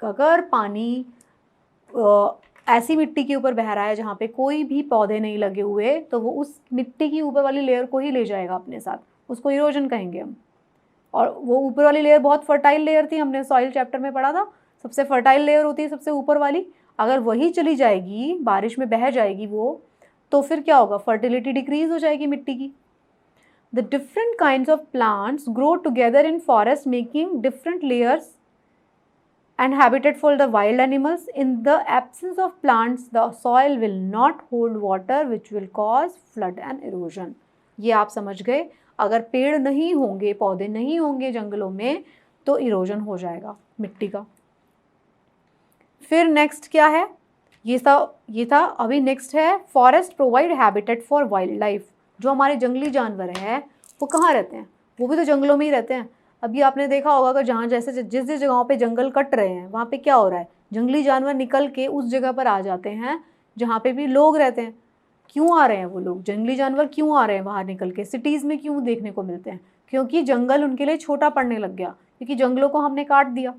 अगर पानी ऐसी मिट्टी के ऊपर बह रहा है जहाँ पे कोई भी पौधे नहीं लगे हुए, तो वो उस मिट्टी की ऊपर वाली लेयर को ही ले जाएगा अपने साथ, उसको इरोजन कहेंगे हम। और वो ऊपर वाली लेयर बहुत फर्टाइल लेयर थी, हमने सॉइल चैप्टर में पढ़ा था, सबसे फर्टाइल लेयर होती है सबसे ऊपर वाली, अगर वही चली जाएगी, बारिश में बह जाएगी वो, तो फिर क्या होगा, फर्टिलिटी डिक्रीज हो जाएगी मिट्टी की। The different kinds of plants grow together in forest making different layers and habitat for the wild animals. In the absence of plants, the soil will not hold water which will cause flood and erosion. ये आप समझ गए, अगर पेड़ नहीं होंगे, पौधे नहीं होंगे जंगलों में, तो इरोजन हो जाएगा मिट्टी का। फिर नेक्स्ट क्या है, ये था अभी नेक्स्ट है, forest provide habitat for wild life. जो हमारे जंगली जानवर हैं वो कहाँ रहते हैं, वो भी तो जंगलों में ही रहते हैं। अभी आपने देखा होगा कि जहाँ जैसे जिस जिस जगहों पे जंगल कट रहे हैं वहाँ पे क्या हो रहा है, जंगली जानवर निकल के उस जगह पर आ जाते हैं जहाँ पे भी लोग रहते हैं। क्यों आ रहे हैं वो लोग, जंगली जानवर क्यों आ रहे हैं बाहर निकल के, सिटीज़ में क्यों देखने को मिलते हैं, क्योंकि जंगल उनके लिए छोटा पड़ने लग गया, क्योंकि जंगलों को हमने काट दिया,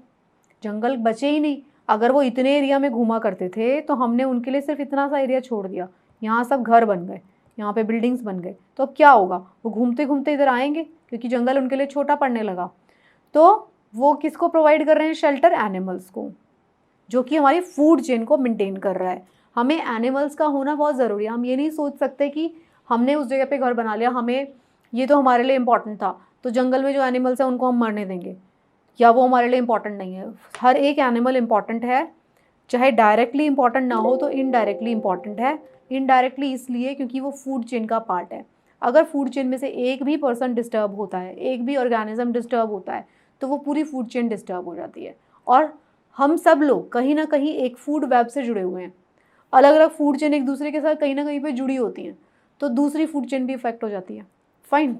जंगल बचे ही नहीं। अगर वो इतने एरिया में घूमा करते थे तो हमने उनके लिए सिर्फ इतना सा एरिया छोड़ दिया, यहाँ सब घर बन गए, यहाँ पे बिल्डिंग्स बन गए, तो अब क्या होगा, वो घूमते घूमते इधर आएंगे क्योंकि जंगल उनके लिए छोटा पड़ने लगा। तो वो किसको प्रोवाइड कर रहे हैं शेल्टर, एनिमल्स को। जो कि हमारी फूड चेन को मेंटेन कर रहा है। हमें एनिमल्स का होना बहुत ज़रूरी है। हम ये नहीं सोच सकते कि हमने उस जगह पे घर बना लिया, हमें ये तो हमारे लिए इम्पॉर्टेंट था, तो जंगल में जो एनिमल्स हैं उनको हम मरने देंगे, या वो हमारे लिए इम्पॉर्टेंट नहीं है। हर एक एनिमल इम्पॉर्टेंट है, चाहे डायरेक्टली इम्पॉर्टेंट ना हो तो इनडायरेक्टली इम्पॉर्टेंट है। इनडायरेक्टली इसलिए क्योंकि वो फूड चेन का पार्ट है। अगर फूड चेन में से एक भी पर्सन डिस्टर्ब होता है, एक भी ऑर्गेनिज्म डिस्टर्ब होता है, तो वो पूरी फूड चेन डिस्टर्ब हो जाती है। और हम सब लोग कहीं ना कहीं एक फूड वेब से जुड़े हुए हैं। अलग अलग फूड चेन एक दूसरे के साथ कहीं ना कहीं पे जुड़ी होती हैं, तो दूसरी फूड चेन भी इफेक्ट हो जाती है। फाइन।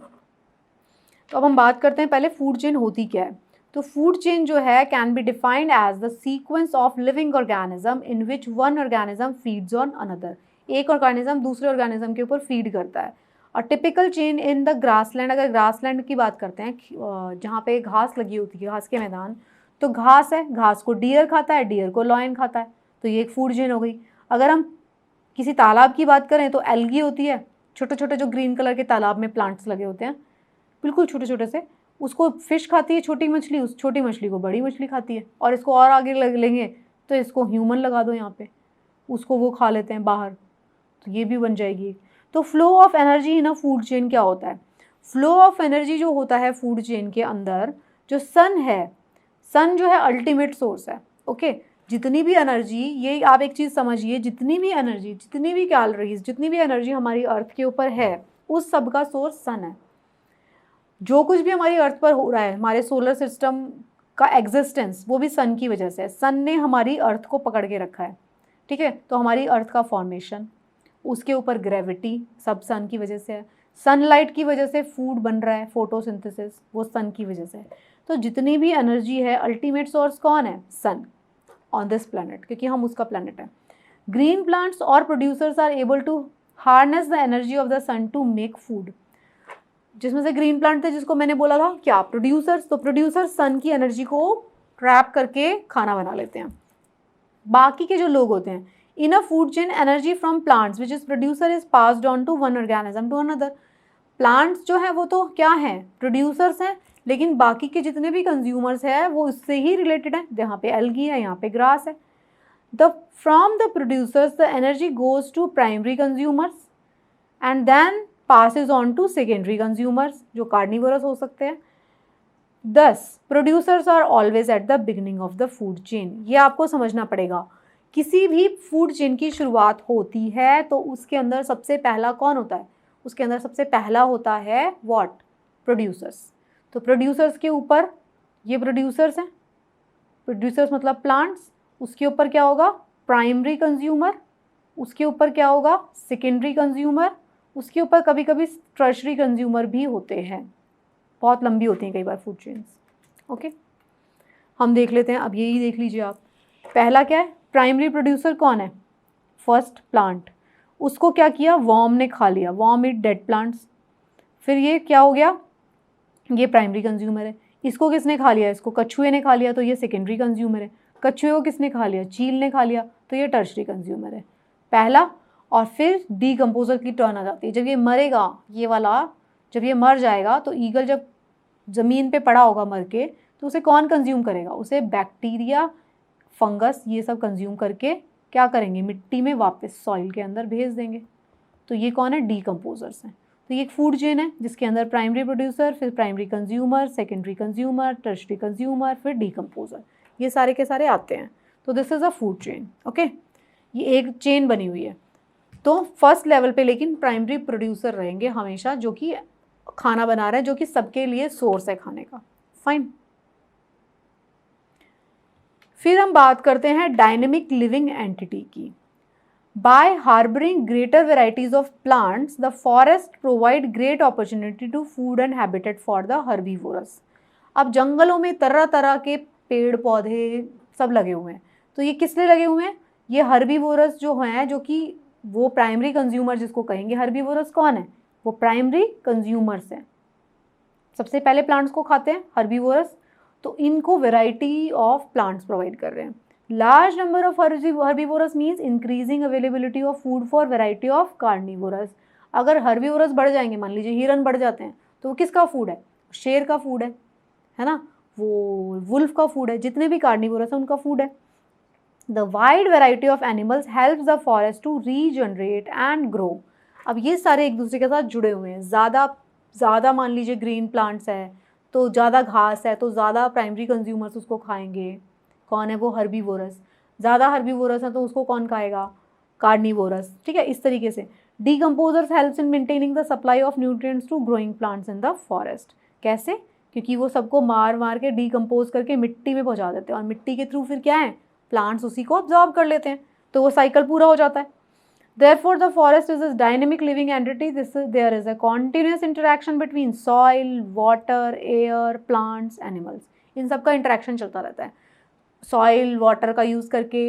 तो अब हम बात करते हैं पहले फूड चेन होती क्या है। तो फूड चेन जो है can be defined as the sequence of living organism in which one organism feeds on another. एक ऑर्गेनिज्म दूसरे ऑर्गेनिज्म के ऊपर फीड करता है। और typical chain in the grassland, अगर ग्रासलैंड की बात करते हैं जहाँ पे घास लगी होती है, घास के मैदान, तो घास है, घास को डियर खाता है, डियर को लॉयन खाता है, तो ये एक फूड चेन हो गई। अगर हम किसी तालाब की बात करें तो एल्गी होती है, छोटे छोटे जो ग्रीन कलर के तालाब में प्लांट्स लगे होते हैं, बिल्कुल छोटे छोटे से, उसको फिश खाती है छोटी मछली, उस छोटी मछली को बड़ी मछली खाती है। और इसको और आगे लेंगे तो इसको ह्यूमन लगा दो यहाँ पे, उसको वो खा लेते हैं बाहर, तो ये भी बन जाएगी। तो flow of energy in a food chain क्या होता है? फ्लो ऑफ एनर्जी जो होता है फूड चेन के अंदर, जो सन है, सन जो है अल्टीमेट सोर्स है। ओके, जितनी भी एनर्जी, ये आप एक चीज़ समझिए, जितनी भी एनर्जी, जितनी भी कैलोरीज, जितनी भी एनर्जी हमारी अर्थ के ऊपर है, उस सब का सोर्स सन है। जो कुछ भी हमारी अर्थ पर हो रहा है, हमारे सोलर सिस्टम का एग्जिस्टेंस, वो भी सन की वजह से है। सन ने हमारी अर्थ को पकड़ के रखा है, ठीक है। तो हमारी अर्थ का फॉर्मेशन, उसके ऊपर ग्रेविटी, सब सन की वजह से है। सनलाइट की वजह से फूड बन रहा है, फोटोसिंथेसिस, वो सन की वजह से है। तो जितनी भी एनर्जी है, अल्टीमेट सोर्स कौन है? सन ऑन दिस प्लैनेट, क्योंकि हम उसका प्लैनेट है। ग्रीन प्लांट्स और producers are able to harness the energy of the sun to make food. जिसमें से ग्रीन प्लांट थे, जिसको मैंने बोला था क्या, प्रोड्यूसर्स। तो प्रोड्यूसर्स सन की एनर्जी को ट्रैप करके खाना बना लेते हैं। बाकी के जो लोग होते हैं, in a food chain energy from plants which is producer is passed on to one organism to another. Plants जो है वो तो क्या हैं, प्रोड्यूसर्स हैं, लेकिन बाकी के जितने भी कंज्यूमर्स हैं वो इससे ही रिलेटेड हैं। यहाँ पे एल्गी है, यहाँ पे ग्रास है। The from the producers the energy goes to primary consumers and then passes on to secondary consumers, जो कार्निवोरस हो सकते हैं। Thus, producers are always at the beginning of the food chain। ये आपको समझना पड़ेगा। किसी भी फूड चेन की शुरुआत होती है तो उसके अंदर सबसे पहला कौन होता है? उसके अंदर सबसे पहला होता है what? प्रोड्यूसर्स। तो प्रोड्यूसर्स के ऊपर, ये प्रोड्यूसर्स हैं, प्रोड्यूसर्स मतलब प्लांट्स, उसके ऊपर क्या होगा? प्राइमरी कंज्यूमर, उसके ऊपर क्या होगा? सेकेंडरी कंज्यूमर, उसके ऊपर कभी कभी टर्शरी कंज्यूमर भी होते हैं। बहुत लंबी होती हैं कई बार फूड चेन्स। ओके, हम देख लेते हैं। अब यही देख लीजिए आप, पहला क्या है? प्राइमरी प्रोड्यूसर कौन है? First plant. उसको क्या किया? वॉर्म ने खा लिया, वॉर्म इट डेड प्लांट्स। फिर ये क्या हो गया? ये प्राइमरी कंज्यूमर है। इसको किसने खा लिया? इसको कछुए ने खा लिया, तो ये सेकेंडरी कंज्यूमर है। कछुए को किसने खा लिया? चील ने खा लिया, तो ये टर्शरी कंज्यूमर है, पहला। और फिर डीकम्पोजर की टर्न आ जाती है। जब ये मरेगा, ये वाला जब ये मर जाएगा, तो ईगल जब ज़मीन पे पड़ा होगा मर के, तो उसे कौन कंज्यूम करेगा? उसे बैक्टीरिया, फंगस, ये सब कंज्यूम करके क्या करेंगे? मिट्टी में वापस सॉइल के अंदर भेज देंगे। तो ये कौन है? डीकम्पोजर्स हैं। तो ये एक फूड चेन है जिसके अंदर प्राइमरी प्रोड्यूसर, फिर primary consumer, secondary consumer, tertiary consumer, फिर डीकम्पोजर, ये सारे के सारे आते हैं। तो this is a food chain. Okay, ये एक चेन बनी हुई है। तो फर्स्ट लेवल पे लेकिन प्राइमरी प्रोड्यूसर रहेंगे हमेशा, जो कि खाना बना रहे हैं, जो कि सबके लिए सोर्स है खाने का। फाइन। फिर हम बात करते हैं डायनेमिक लिविंग एंटिटी की। By harbouring greater varieties of plants the forest provide great opportunity to food and habitat for the herbivorous. अब जंगलों में तरह तरह के पेड़ पौधे सब लगे हुए हैं, तो ये किस लिए लगे हुए हैं? ये हर्बीवोरस जो हैं, जो कि वो प्राइमरी कंज्यूमर जिसको कहेंगे। हर्बीवोरस कौन है? वो प्राइमरी कंज्यूमर्स हैं, सबसे पहले प्लांट्स को खाते हैं हर्बीवोरस। तो इनको वैरायटी ऑफ प्लांट्स प्रोवाइड कर रहे हैं। Large number of herbivorous means increasing availability of food for variety of carnivorous. अगर हर्बीवोरस बढ़ जाएंगे, मान लीजिए हिरन बढ़ जाते हैं, तो वो किसका फूड है? शेर का फूड है ना, वो वुल्फ का फूड है, जितने भी कार्निवोरस है उनका फूड है। The wide variety of animals helps the forest to regenerate and grow. अब ये सारे एक दूसरे के साथ जुड़े हुए हैं। ज़्यादा मान लीजिए ग्रीन प्लांट्स है तो ज़्यादा घास है तो ज़्यादा प्राइमरी कंज्यूमर्स उसको खाएंगे। कौन है वो? हर्बीवोरस। ज़्यादा हर्बीवोरस है तो उसको कौन खाएगा? कार्निवोरस। ठीक है, इस तरीके से decomposers helps in maintaining the supply of nutrients to growing plants in the forest. कैसे? क्योंकि वो सबको मार मार के डीकम्पोज करके मिट्टी में पहुंचा देते हैं और मिट्टी के थ्रू फिर क्या है? प्लांट्स उसी को ऑब्जॉर्ब कर लेते हैं, तो वो साइकिल पूरा हो जाता है। Therefore, the forest is a dynamic living entity. There is a continuous interaction between soil, water, air, plants, animals. इन सब का इंटरेक्शन चलता रहता है। सॉइल वाटर का यूज़ करके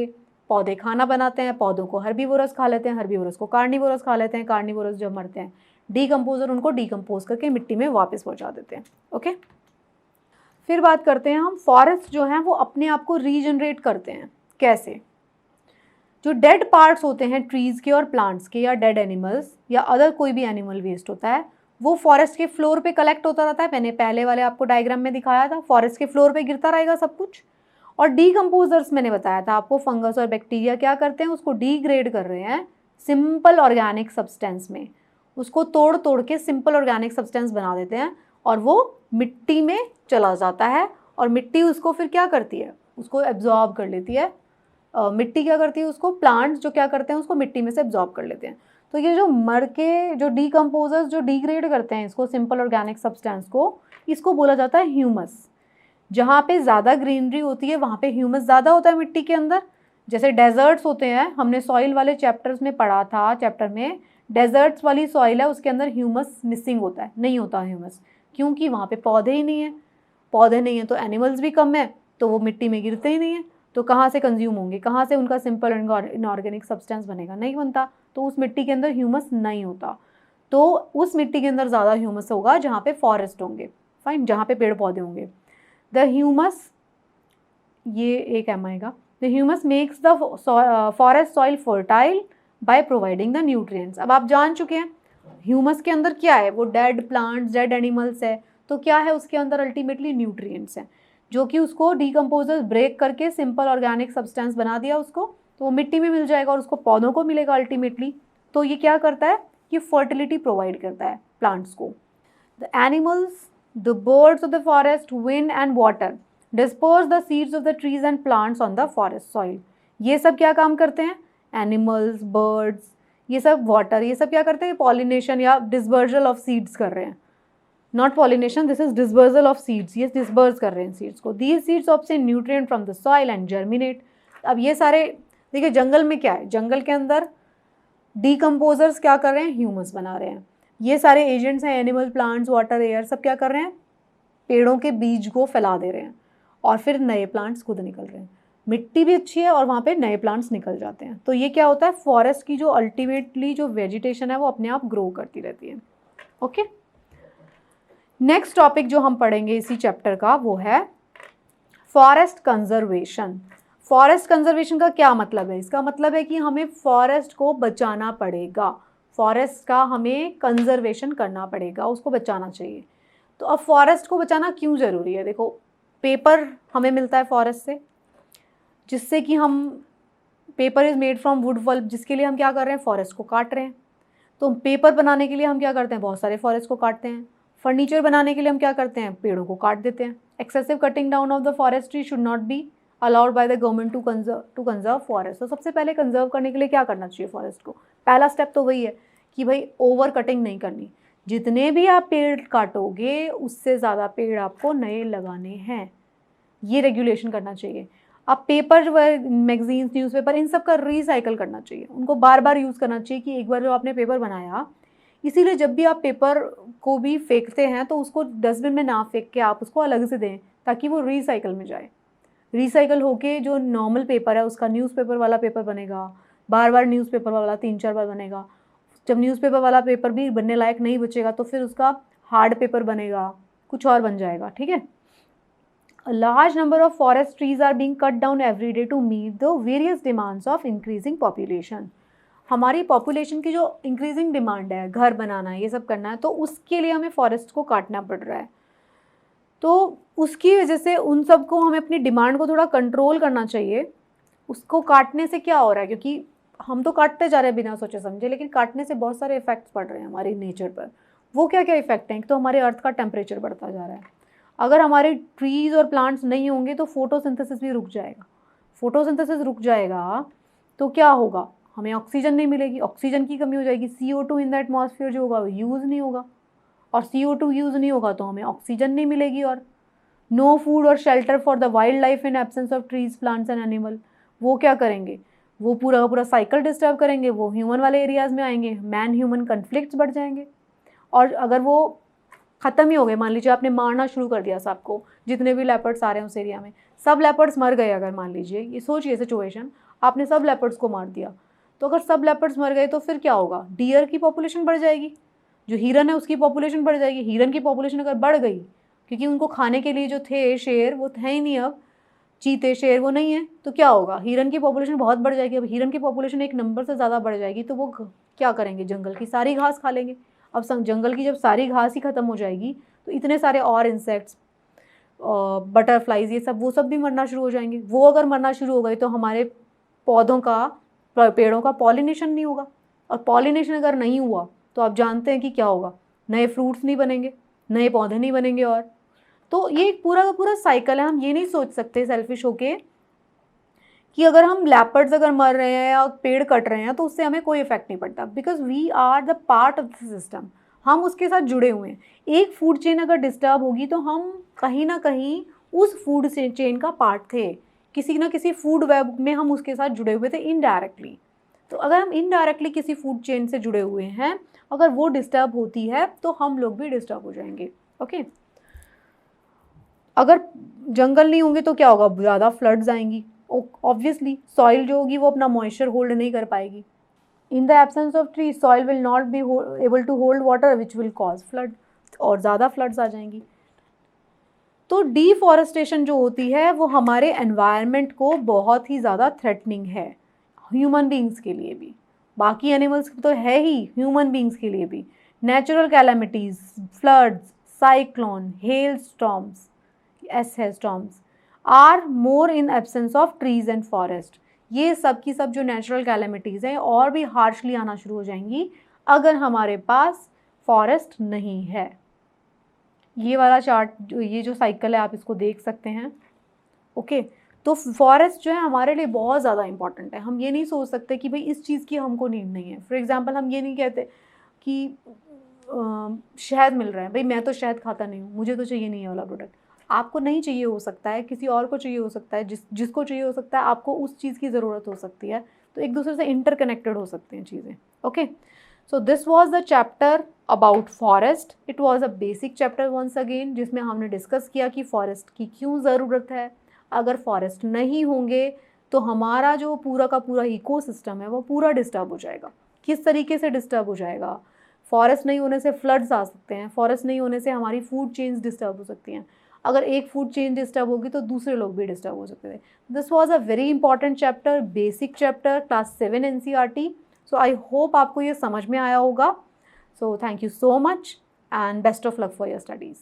पौधे खाना बनाते हैं, पौधों को हर्बीवोरस खा लेते हैं, हर्बीवोरस को कार्निवोरस खा लेते हैं, कार्निवोरस जब मरते हैं डीकम्पोजर उनको डीकम्पोज करके मिट्टी में वापस पहुंचा देते हैं। ओके, फिर बात करते हैं हम फॉरेस्ट जो हैं वो अपने आप को रीजनरेट करते हैं। कैसे? जो डेड पार्ट्स होते हैं ट्रीज़ के और प्लांट्स के या डेड एनिमल्स या अदर कोई भी एनिमल वेस्ट होता है वो फॉरेस्ट के फ्लोर पे कलेक्ट होता रहता है। मैंने पहले वाले आपको डायग्राम में दिखाया था, फॉरेस्ट के फ्लोर पे गिरता रहेगा सब कुछ। और डीकम्पोजर्स मैंने बताया था आपको, फंगस और बैक्टीरिया क्या करते हैं? उसको डीग्रेड कर रहे हैं सिंपल ऑर्गेनिक सब्सटेंस में, उसको तोड़ तोड़ के सिंपल ऑर्गेनिक सब्सटेंस बना देते हैं और वो मिट्टी में चला जाता है और मिट्टी उसको फिर क्या करती है? उसको एब्जॉर्ब कर लेती है। मिट्टी क्या करती है? उसको प्लांट्स जो क्या करते हैं उसको मिट्टी में से एब्जॉर्ब कर लेते हैं। तो ये जो मर के जो डीकम्पोजर्स जो डिग्रेड करते हैं इसको सिंपल ऑर्गेनिक सब्सटेंस को, इसको बोला जाता है ह्यूमस। जहाँ पे ज़्यादा ग्रीनरी होती है वहाँ पे ह्यूमस ज़्यादा होता है मिट्टी के अंदर। जैसे डेजर्ट्स होते हैं, हमने सॉइल वाले चैप्टर्स में पढ़ा था, चैप्टर में डेजर्ट्स वाली सॉइल है उसके अंदर ह्यूमस मिसिंग होता है, नहीं होता ह्यूमस, क्योंकि वहाँ पे पौधे ही नहीं है। पौधे नहीं है तो एनिमल्स भी कम है, तो वो मिट्टी में गिरते ही नहीं है, तो कहाँ से कंज्यूम होंगे? कहाँ से उनका सिंपल इनऑर्गेनिक सब्सटेंस बनेगा? नहीं बनता। तो उस मिट्टी के अंदर ह्यूमस नहीं होता, तो उस मिट्टी के अंदर ज़्यादा ह्यूमस होगा जहाँ पे फॉरेस्ट होंगे, फाइन, जहाँ पे पेड़ पौधे होंगे। द ह्यूमस, ये एक एम आएगा, the humus makes the forest soil fertile by providing the nutrients. अब आप जान चुके हैं ह्यूमस के अंदर क्या है? वो डेड प्लांट्स, डेड एनिमल्स है, तो क्या है उसके अंदर? अल्टीमेटली न्यूट्रिएंट्स हैं, जो कि उसको डीकम्पोजर्स ब्रेक करके सिंपल ऑर्गेनिक सब्सटेंस बना दिया उसको, तो वो मिट्टी में मिल जाएगा और उसको पौधों को मिलेगा अल्टीमेटली। तो ये क्या करता है? ये फर्टिलिटी प्रोवाइड करता है प्लांट्स को। The animals, the birds of the forest, wind and water disperse the seeds of the trees and plants on the forest soil. ये सब क्या काम करते हैं? एनिमल्स, बर्ड्स, ये सब वाटर, ये सब क्या करते हैं? पॉलिनेशन या डिस्पर्जल ऑफ सीड्स कर रहे हैं। Not pollination, this is dispersal of seeds, ये डिस्पर्स कर रहे हैं सीड्स को। These seeds obtain nutrient from the soil and germinate. अब ये सारे देखिए जंगल में क्या है? जंगल के अंदर डीकम्पोजर्स क्या कर रहे हैं? ह्यूमस बना रहे हैं। ये सारे एजेंट्स हैं, एनिमल, प्लांट्स, वाटर, एयर, सब क्या कर रहे हैं? पेड़ों के बीज को फैला दे रहे हैं और फिर नए प्लांट्स खुद निकल रहे हैं। मिट्टी भी अच्छी है और वहाँ पे नए प्लांट्स निकल जाते हैं। तो ये क्या होता है? फॉरेस्ट की जो अल्टीमेटली जो वेजिटेशन है वो अपने आप ग्रो करती रहती है। ओके, नेक्स्ट टॉपिक जो हम पढ़ेंगे इसी चैप्टर का वो है फॉरेस्ट कंजर्वेशन। फॉरेस्ट कंजर्वेशन का क्या मतलब है? इसका मतलब है कि हमें फॉरेस्ट को बचाना पड़ेगा, फॉरेस्ट का हमें कंजर्वेशन करना पड़ेगा, उसको बचाना चाहिए। तो अब फॉरेस्ट को बचाना क्यों ज़रूरी है? देखो, पेपर हमें मिलता है फॉरेस्ट से, जिससे कि हम, paper is made from wood pulp, जिसके लिए हम क्या कर रहे हैं? फॉरेस्ट को काट रहे हैं। तो पेपर बनाने के लिए हम क्या करते हैं? बहुत सारे फॉरेस्ट को काटते हैं। फर्नीचर बनाने के लिए हम क्या करते हैं? पेड़ों को काट देते हैं। Excessive cutting down of the forest tree should not be allowed by the government to conserve forest. तो सबसे पहले कंजर्व करने के लिए क्या करना चाहिए फॉरेस्ट को? पहला स्टेप तो वही है कि भाई ओवर कटिंग नहीं करनी। जितने भी आप पेड़ काटोगे उससे ज़्यादा पेड़ आपको नए लगाने हैं, ये रेगुलेशन करना चाहिए। अब पेपर, मैगजीन्स, न्यूज़पेपर, इन सब का रिसाइकल करना चाहिए, उनको बार बार यूज़ करना चाहिए कि एक बार जो आपने पेपर बनाया, इसीलिए जब भी आप पेपर को भी फेंकते हैं तो उसको डस्टबिन में ना फेंक के आप उसको अलग से दें ताकि वो रिसाइकल में जाए। रिसाइकल होके जो नॉर्मल पेपर है उसका न्यूज़पेपर वाला पेपर बनेगा, बार बार न्यूज़पेपर वाला 3-4 बार बनेगा। जब न्यूज़पेपर वाला पेपर भी बनने लायक नहीं बचेगा तो फिर उसका हार्ड पेपर बनेगा, कुछ और बन जाएगा। ठीक है। A large number of forest trees are being cut down every day to meet the various demands of increasing population. हमारी पॉपुलेशन की जो इंक्रीजिंग डिमांड है, घर बनाना है, ये सब करना है, तो उसके लिए हमें फॉरेस्ट को काटना पड़ रहा है। तो उसकी वजह से उन सबको हमें अपनी डिमांड को थोड़ा कंट्रोल करना चाहिए, उसको काटने से क्या हो रहा है, क्योंकि हम तो काटते जा रहे हैं बिना सोचे समझे, लेकिन काटने से बहुत सारे इफेक्ट्स पड़ रहे हैं हमारे नेचर पर। वो क्या क्या इफेक्ट हैं? एक तो हमारे अर्थ का टेम्परेचर बढ़ता जा रहा है। अगर हमारे ट्रीज़ और प्लांट्स नहीं होंगे तो फोटोसिंथेसिस भी रुक जाएगा। फोटोसिंथेसिस रुक जाएगा तो क्या होगा? हमें ऑक्सीजन नहीं मिलेगी, ऑक्सीजन की कमी हो जाएगी, CO2 इन द एटमॉस्फेयर जो होगा वो यूज़ नहीं होगा, और CO2 यूज़ नहीं होगा तो हमें ऑक्सीजन नहीं मिलेगी, और नो फूड और shelter for the wild life in absence of trees plants and animal. वो क्या करेंगे? वो पूरा का पूरा साइकिल डिस्टर्ब करेंगे, वो ह्यूमन वाले एरियाज़ में आएंगे, मैन ह्यूमन कन्फ्लिक्ट्स बढ़ जाएंगे। और अगर वो ख़त्म ही हो गए, मान लीजिए आपने मारना शुरू कर दिया सबको, जितने भी लेपर्ड्स आ रहे हैं उस एरिया में, सब लेपर्ड्स मर गए, अगर मान लीजिए, ये सोचिए सिचुएशन, आपने सब लेपर्ड्स को मार दिया, तो अगर सब लेपर्ड्स मर गए तो फिर क्या होगा? डियर की पॉपुलेशन बढ़ जाएगी, जो हिरन है उसकी पॉपुलेशन बढ़ जाएगी। हिरन की पॉपुलेशन अगर बढ़ गई, क्योंकि उनको खाने के लिए जो थे शेर वो थे ही नहीं, अब चीते शेर वो नहीं है, तो क्या होगा? हिरन की पॉपुलेशन बहुत बढ़ जाएगी। अब हिरन की पॉपुलेशन एक नंबर से ज़्यादा बढ़ जाएगी तो वो क्या करेंगे? जंगल की सारी घास खा लेंगे। अब जंगल की जब सारी घास ही ख़त्म हो जाएगी तो इतने सारे और इंसेक्ट्स, बटरफ्लाइज, ये सब, वो सब भी मरना शुरू हो जाएंगे। वो अगर मरना शुरू हो गए तो हमारे पौधों का, पेड़ों का पॉलिनेशन नहीं होगा, और पॉलिनेशन अगर नहीं हुआ तो आप जानते हैं कि क्या होगा? नए फ्रूट्स नहीं बनेंगे, नए पौधे नहीं बनेंगे। और तो ये एक पूरा का पूरा साइकिल है। हम ये नहीं सोच सकते सेल्फिश होके कि अगर हम लेपर्ड्स अगर मर रहे हैं या पेड़ कट रहे हैं तो उससे हमें कोई इफेक्ट नहीं पड़ता, because we are the part of the system. हम उसके साथ जुड़े हुए हैं। एक फूड चेन अगर डिस्टर्ब होगी तो हम कहीं ना कहीं उस फूड चेन का पार्ट थे, किसी ना किसी फूड वेब में हम उसके साथ जुड़े हुए थे इनडायरेक्टली। तो अगर हम इनडायरेक्टली किसी फूड चेन से जुड़े हुए हैं, अगर वो डिस्टर्ब होती है तो हम लोग भी डिस्टर्ब हो जाएंगे। ओके, अगर जंगल नहीं होंगे तो क्या होगा? ज़्यादा फ्लड्स आएंगी। ऑब्वियसली सॉइल जो होगी वो अपना मॉइस्चर होल्ड नहीं कर पाएगी। In the absence of tree soil will not be able to hold water which will cause flood, और ज़्यादा फ्लड्स आ जाएंगी। तो डिफॉरेस्टेशन जो होती है वो हमारे एनवायरनमेंट को बहुत ही ज़्यादा थ्रेटनिंग है, ह्यूमन बींग्स के लिए भी, बाकी एनिमल्स तो है ही, ह्यूमन बींग्स के लिए भी। Natural calamities, floods, cyclone, hail storms, as storms are more in absence of trees and forest. ये सब की सब जो नेचुरल कैलेमिटीज़ हैं और भी हार्शली आना शुरू हो जाएंगी अगर हमारे पास फॉरेस्ट नहीं है। ये वाला चार्ट, जो ये जो साइकिल है, आप इसको देख सकते हैं। ओके, तो फॉरेस्ट जो है हमारे लिए बहुत ज़्यादा इंपॉर्टेंट है। हम ये नहीं सोच सकते कि भाई इस चीज़ की हमको नीड नहीं है। फॉर एग्जांपल, हम ये नहीं कहते कि शहद मिल रहा है, भाई मैं तो शहद खाता नहीं हूँ, मुझे तो चाहिए नहीं है वाला प्रोडक्ट। आपको नहीं चाहिए हो सकता है, किसी और को चाहिए हो सकता है, जिसको चाहिए हो सकता है, आपको उस चीज़ की ज़रूरत हो सकती है। तो एक दूसरे से इंटरकनेक्टेड हो सकती हैं चीज़ें। Okay, so this was the chapter about forest. It was a basic chapter once again, जिसमें हमने डिस्कस किया कि फॉरेस्ट की क्यों ज़रूरत है। अगर फॉरेस्ट नहीं होंगे तो हमारा जो पूरा का पूरा इकोसिस्टम है वो पूरा डिस्टर्ब हो जाएगा। किस तरीके से डिस्टर्ब हो जाएगा? फॉरेस्ट नहीं होने से फ्लड्स आ सकते हैं, फॉरेस्ट नहीं होने से हमारी फूड चेन्स डिस्टर्ब हो सकती हैं। अगर एक फूड चेन डिस्टर्ब होगी तो दूसरे लोग भी डिस्टर्ब हो सकते थे। This was a very important chapter, basic chapter, class 7 NCERT। So I hope आपको ये समझ में आया होगा। So thank you so much and best of luck for your studies.